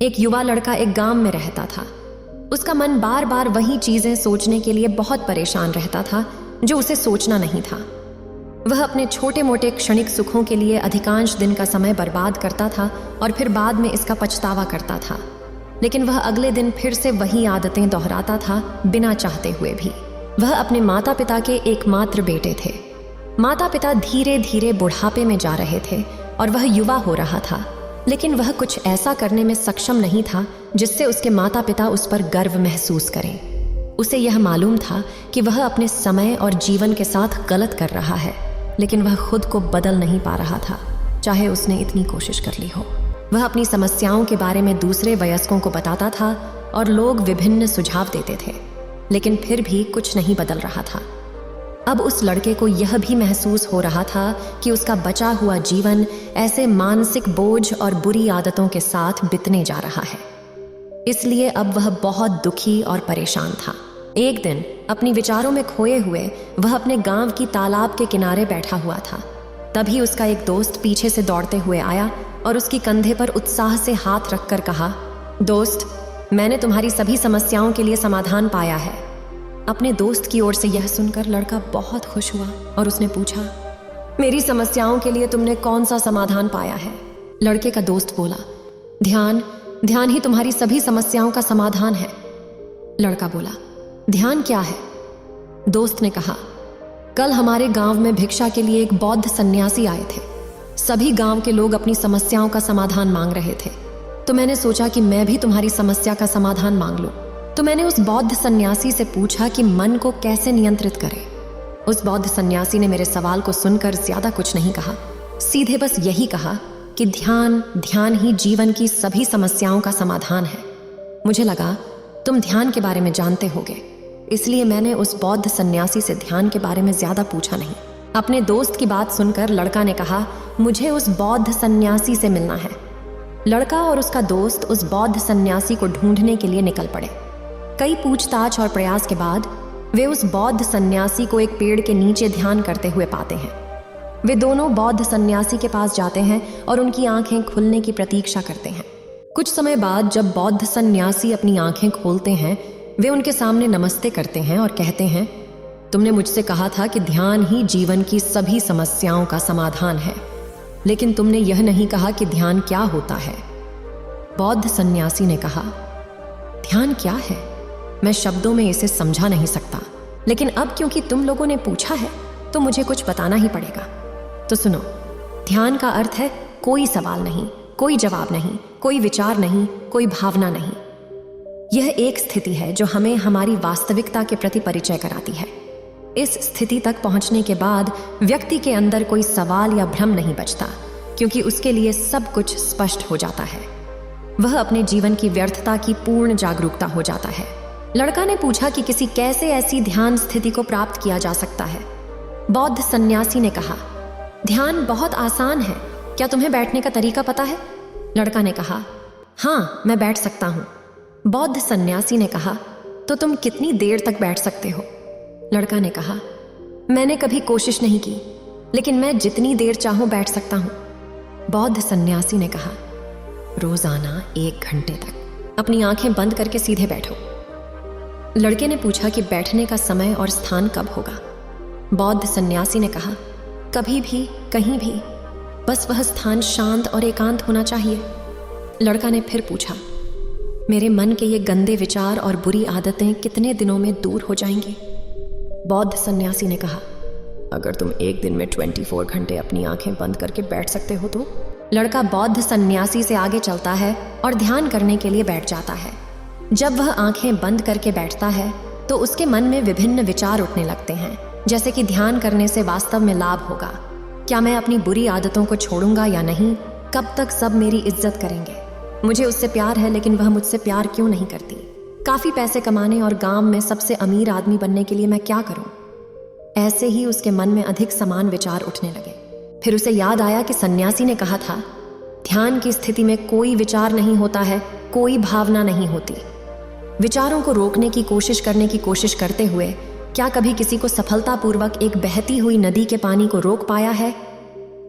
एक युवा लड़का एक गांव में रहता था। उसका मन बार बार वही चीजें सोचने के लिए बहुत परेशान रहता था जो उसे सोचना नहीं था। वह अपने छोटे मोटे क्षणिक सुखों के लिए अधिकांश दिन का समय बर्बाद करता था और फिर बाद में इसका पछतावा करता था। लेकिन वह अगले दिन फिर से वही आदतें दोहराता था, बिना चाहते हुए भी। वह अपने माता पिता के एकमात्र बेटे थे। माता पिता धीरे धीरे बुढ़ापे में जा रहे थे और वह युवा हो रहा था, लेकिन वह कुछ ऐसा करने में सक्षम नहीं था जिससे उसके माता पिता उस पर गर्व महसूस करें। उसे यह मालूम था कि वह अपने समय और जीवन के साथ गलत कर रहा है, लेकिन वह खुद को बदल नहीं पा रहा था, चाहे उसने इतनी कोशिश कर ली हो। वह अपनी समस्याओं के बारे में दूसरे वयस्कों को बताता था और लोग विभिन्न सुझाव देते थे, लेकिन फिर भी कुछ नहीं बदल रहा था। अब उस लड़के को यह भी महसूस हो रहा था कि उसका बचा हुआ जीवन ऐसे मानसिक बोझ और बुरी आदतों के साथ बीतने जा रहा है। इसलिए अब वह बहुत दुखी और परेशान था। एक दिन अपनी विचारों में खोए हुए वह अपने गांव की तालाब के किनारे बैठा हुआ था। तभी उसका एक दोस्त पीछे से दौड़ते हुए आया और उसकी कंधे पर उत्साह से हाथ रखकर कहा, दोस्त, मैंने तुम्हारी सभी समस्याओं के लिए समाधान पाया है। अपने दोस्त की ओर से यह सुनकर लड़का बहुत खुश हुआ और उसने पूछा, मेरी समस्याओं के लिए तुमने कौन सा समाधान पाया है? लड़के का दोस्त बोला, ध्यान, ध्यान ही तुम्हारी सभी समस्याओं का समाधान है। लड़का बोला, ध्यान क्या है? दोस्त ने कहा, कल हमारे गांव में भिक्षा के लिए एक बौद्ध सन्यासी आए थे। सभी गांव के लोग अपनी समस्याओं का समाधान मांग रहे थे, तो मैंने सोचा कि मैं भी तुम्हारी समस्या का समाधान मांग लूं। तो मैंने उस बौद्ध सन्यासी से पूछा कि मन को कैसे नियंत्रित करें। उस बौद्ध सन्यासी ने मेरे सवाल को सुनकर ज्यादा कुछ नहीं कहा, सीधे बस यही कहा कि ध्यान, ध्यान ही जीवन की सभी समस्याओं का समाधान है। मुझे लगा तुम ध्यान के बारे में जानते होगे, इसलिए मैंने उस बौद्ध सन्यासी से ध्यान के बारे में ज्यादा पूछा नहीं। अपने दोस्त की बात सुनकर लड़का ने कहा, मुझे उस बौद्ध सन्यासी से मिलना है। लड़का और उसका दोस्त उस बौद्ध सन्यासी को ढूंढने के लिए निकल पड़े। कई पूछताछ और प्रयास के बाद वे उस बौद्ध सन्यासी को एक पेड़ के नीचे ध्यान करते हुए पाते हैं। वे दोनों बौद्ध सन्यासी के पास जाते हैं और उनकी आंखें खुलने की प्रतीक्षा करते हैं। कुछ समय बाद जब बौद्ध सन्यासी अपनी आंखें खोलते हैं, वे उनके सामने नमस्ते करते हैं और कहते हैं, तुमने मुझसे कहा था कि ध्यान ही जीवन की सभी समस्याओं का समाधान है, लेकिन तुमने यह नहीं कहा कि ध्यान क्या होता है। बौद्ध सन्यासी ने कहा, ध्यान क्या है? मैं शब्दों में इसे समझा नहीं सकता, लेकिन अब क्योंकि तुम लोगों ने पूछा है तो मुझे कुछ बताना ही पड़ेगा। तो सुनो, ध्यान का अर्थ है कोई सवाल नहीं, कोई जवाब नहीं, कोई विचार नहीं, कोई भावना नहीं। यह एक स्थिति है जो हमें हमारी वास्तविकता के प्रति परिचय कराती है। इस स्थिति तक पहुंचने के बाद व्यक्ति के अंदर कोई सवाल या भ्रम नहीं बचता, क्योंकि उसके लिए सब कुछ स्पष्ट हो जाता है। वह अपने जीवन की व्यर्थता की पूर्ण जागरूकता हो जाता है। लड़का ने पूछा कि किसी कैसे ऐसी ध्यान स्थिति को प्राप्त किया जा सकता है। बौद्ध सन्यासी ने कहा, ध्यान बहुत आसान है, क्या तुम्हें बैठने का तरीका पता है? लड़का ने कहा, हाँ, मैं बैठ सकता हूँ। बौद्ध सन्यासी ने कहा, तो तुम कितनी देर तक बैठ सकते हो? लड़का ने कहा, मैंने कभी कोशिश नहीं की, लेकिन मैं जितनी देर चाहूं बैठ सकता हूं। बौद्ध सन्यासी ने कहा, रोजाना 1 घंटे तक अपनी आंखें बंद करके सीधे बैठो। लड़के ने पूछा कि बैठने का समय और स्थान कब होगा? बौद्ध सन्यासी ने कहा, कभी भी, कहीं भी, बस वह स्थान शांत और एकांत होना चाहिए। लड़का ने फिर पूछा, मेरे मन के ये गंदे विचार और बुरी आदतें कितने दिनों में दूर हो जाएंगी? बौद्ध सन्यासी ने कहा, अगर तुम एक दिन में 24 घंटे अपनी आंखें बंद करके बैठ सकते हो तो। लड़का बौद्ध सन्यासी से आगे चलता है और ध्यान करने के लिए बैठ जाता है। जब वह आंखें बंद करके बैठता है तो उसके मन में विभिन्न विचार उठने लगते हैं, जैसे कि ध्यान करने से वास्तव में लाभ होगा, क्या मैं अपनी बुरी आदतों को छोड़ूंगा या नहीं, कब तक सब मेरी इज्जत करेंगे, मुझे उससे प्यार है लेकिन वह मुझसे प्यार क्यों नहीं करती, काफी पैसे कमाने और गांव में सबसे अमीर आदमी बनने के लिए मैं क्या करूं? ऐसे ही उसके मन में अधिक समान विचार उठने लगे। फिर उसे याद आया कि सन्यासी ने कहा था, ध्यान की स्थिति में कोई विचार नहीं होता है, कोई भावना नहीं होती। विचारों को रोकने की कोशिश करते हुए क्या कभी किसी को सफलतापूर्वक एक बहती हुई नदी के पानी को रोक पाया है?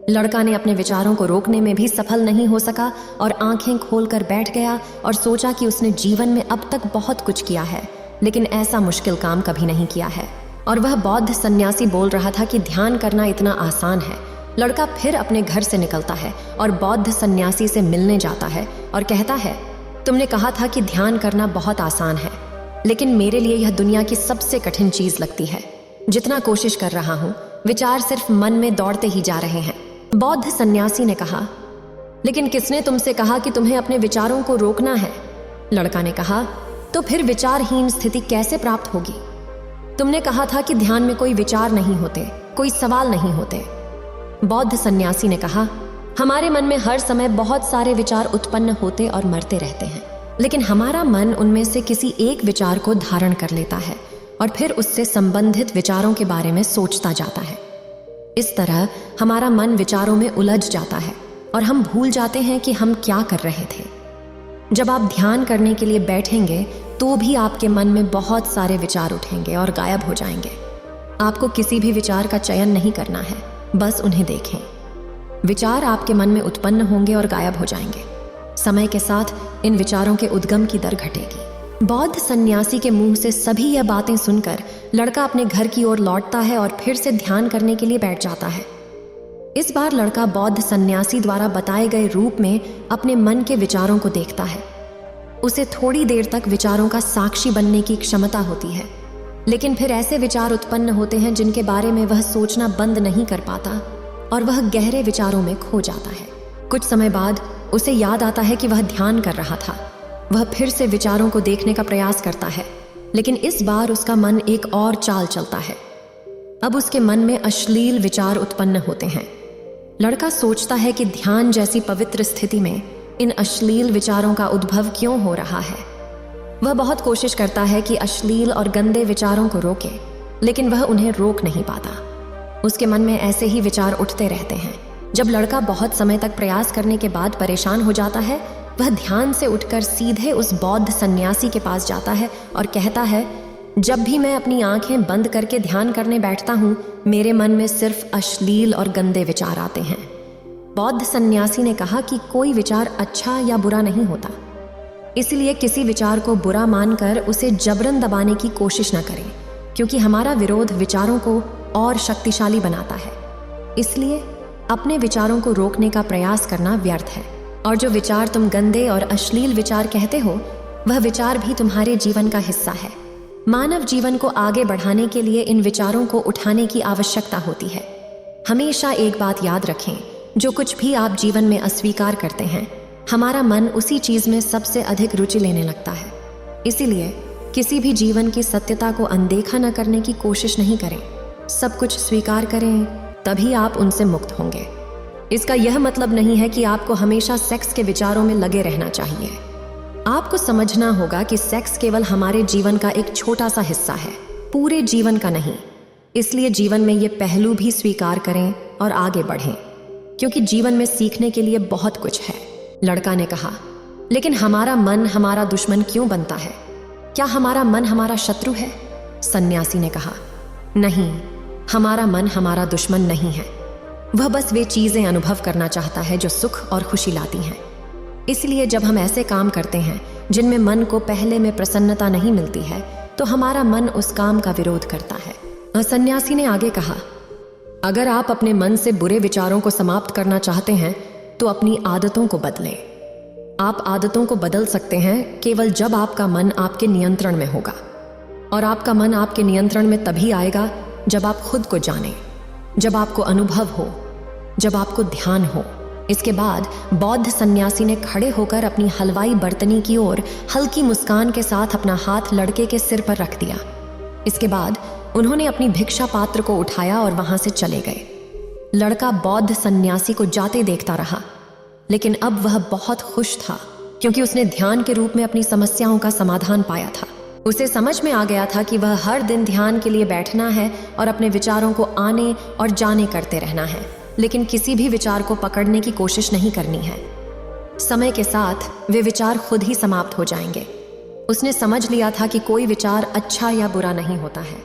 लड़का ने अपने विचारों को रोकने में भी सफल नहीं हो सका और आंखें खोलकर बैठ गया और सोचा कि उसने जीवन में अब तक बहुत कुछ किया है, लेकिन ऐसा मुश्किल काम कभी नहीं किया है। और वह बौद्ध सन्यासी बोल रहा था कि ध्यान करना इतना आसान है। लड़का फिर अपने घर से निकलता है और बौद्ध सन्यासी से मिलने जाता है और कहता है, तुमने कहा था कि ध्यान करना बहुत आसान है, लेकिन मेरे लिए यह दुनिया की सबसे कठिन चीज लगती है। जितना कोशिश कर रहा हूँ, विचार सिर्फ मन में दौड़ते ही जा रहे हैं। बौद्ध सन्यासी ने कहा, लेकिन किसने तुमसे कहा कि तुम्हें अपने विचारों को रोकना है? लड़का ने कहा, तो फिर विचारहीन स्थिति कैसे प्राप्त होगी? तुमने कहा था कि ध्यान में कोई विचार नहीं होते, कोई सवाल नहीं होते। बौद्ध सन्यासी ने कहा, हमारे मन में हर समय बहुत सारे विचार उत्पन्न होते और मरते रहते हैं, लेकिन हमारा मन उनमें से किसी एक विचार को धारण कर लेता है और फिर उससे संबंधित विचारों के बारे में सोचता जाता है। इस तरह हमारा मन विचारों में उलझ जाता है और हम भूल जाते हैं कि हम क्या कर रहे थे। जब आप ध्यान करने के लिए बैठेंगे तो भी आपके मन में बहुत सारे विचार उठेंगे और गायब हो जाएंगे। आपको किसी भी विचार का चयन नहीं करना है, बस उन्हें देखें। विचार आपके मन में उत्पन्न होंगे और गायब हो जाएंगे। समय के साथ इन विचारों के उद्गम की दर घटेगी। बौद्ध सन्यासी के मुंह से सभी यह बातें सुनकर लड़का अपने घर की ओर लौटता है और फिर से ध्यान करने के लिए बैठ जाता है। इस बार लड़का बौद्ध सन्यासी द्वारा बताए गए रूप में अपने मन के विचारों को देखता है। उसे थोड़ी देर तक विचारों का साक्षी बनने की क्षमता होती है, लेकिन फिर ऐसे विचार उत्पन्न होते हैं जिनके बारे में वह सोचना बंद नहीं कर पाता और वह गहरे विचारों में खो जाता है। कुछ समय बाद उसे याद आता है कि वह ध्यान कर रहा था। वह फिर से विचारों को देखने का प्रयास करता है, लेकिन इस बार उसका मन एक और चाल चलता है। अब उसके मन में अश्लील विचार उत्पन्न होते हैं। लड़का सोचता है कि ध्यान जैसी पवित्र स्थिति में इन अश्लील विचारों का उद्भव क्यों हो रहा है। वह बहुत कोशिश करता है कि अश्लील और गंदे विचारों को रोके, लेकिन वह उन्हें रोक नहीं पाता। उसके मन में ऐसे ही विचार उठते रहते हैं। जब लड़का बहुत समय तक प्रयास करने के बाद परेशान हो जाता है, वह ध्यान से उठकर सीधे उस बौद्ध सन्यासी के पास जाता है और कहता है, जब भी मैं अपनी आंखें बंद करके ध्यान करने बैठता हूँ, मेरे मन में सिर्फ अश्लील और गंदे विचार आते हैं। बौद्ध सन्यासी ने कहा कि कोई विचार अच्छा या बुरा नहीं होता, इसलिए किसी विचार को बुरा मानकर उसे जबरन दबाने की कोशिश न करें, क्योंकि हमारा विरोध विचारों को और शक्तिशाली बनाता है। इसलिए अपने विचारों को रोकने का प्रयास करना व्यर्थ है। और जो विचार तुम गंदे और अश्लील विचार कहते हो, वह विचार भी तुम्हारे जीवन का हिस्सा है। मानव जीवन को आगे बढ़ाने के लिए इन विचारों को उठाने की आवश्यकता होती है। हमेशा एक बात याद रखें, जो कुछ भी आप जीवन में अस्वीकार करते हैं, हमारा मन उसी चीज में सबसे अधिक रुचि लेने लगता है। इसीलिए किसी भी जीवन की सत्यता को अनदेखा न करने की कोशिश नहीं करें। सब कुछ स्वीकार करें, तभी आप उनसे मुक्त होंगे। इसका यह मतलब नहीं है कि आपको हमेशा सेक्स के विचारों में लगे रहना चाहिए। आपको समझना होगा कि सेक्स केवल हमारे जीवन का एक छोटा सा हिस्सा है, पूरे जीवन का नहीं। इसलिए जीवन में ये पहलू भी स्वीकार करें और आगे बढ़ें, क्योंकि जीवन में सीखने के लिए बहुत कुछ है। लड़का ने कहा, लेकिन हमारा मन हमारा दुश्मन क्यों बनता है? क्या हमारा मन हमारा शत्रु है? सन्यासी ने कहा, नहीं, हमारा मन हमारा दुश्मन नहीं है। वह बस वे चीजें अनुभव करना चाहता है जो सुख और खुशी लाती हैं। इसलिए जब हम ऐसे काम करते हैं जिनमें मन को पहले में प्रसन्नता नहीं मिलती है, तो हमारा मन उस काम का विरोध करता है। सन्यासी ने आगे कहा, अगर आप अपने मन से बुरे विचारों को समाप्त करना चाहते हैं तो अपनी आदतों को बदलें। आप आदतों को बदल सकते हैं केवल जब आपका मन आपके नियंत्रण में होगा, और आपका मन आपके नियंत्रण में तभी आएगा जब आप खुद को जानें, जब आपको अनुभव हो, जब आपको ध्यान हो। इसके बाद बौद्ध सन्यासी ने खड़े होकर अपनी हलवाई बर्तनी की ओर हल्की मुस्कान के साथ अपना हाथ लड़के के सिर पर रख दिया। इसके बाद उन्होंने अपनी भिक्षा पात्र को उठाया और वहां से चले गए। लड़का बौद्ध सन्यासी को जाते देखता रहा, लेकिन अब वह बहुत खुश था, क्योंकि उसने ध्यान के रूप में अपनी समस्याओं का समाधान पाया था। उसे समझ में आ गया था कि वह हर दिन ध्यान के लिए बैठना है और अपने विचारों को आने और जाने करते रहना है, लेकिन किसी भी विचार को पकड़ने की कोशिश नहीं करनी है। समय के साथ वे विचार खुद ही समाप्त हो जाएंगे। उसने समझ लिया था कि कोई विचार अच्छा या बुरा नहीं होता है।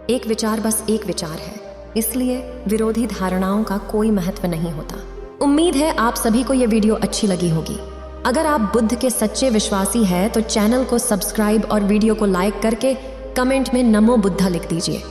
एक विचार बस एक विचार है, इसलिए विरोधी धारणाओं का कोई महत्व नहीं होता। उम्मीद है आप सभी को यह वीडियो अच्छी लगी होगी। अगर आप बुद्ध के सच्चे विश्वासी हैं तो चैनल को सब्सक्राइब और वीडियो को लाइक करके कमेंट में नमो बुद्धा लिख दीजिए।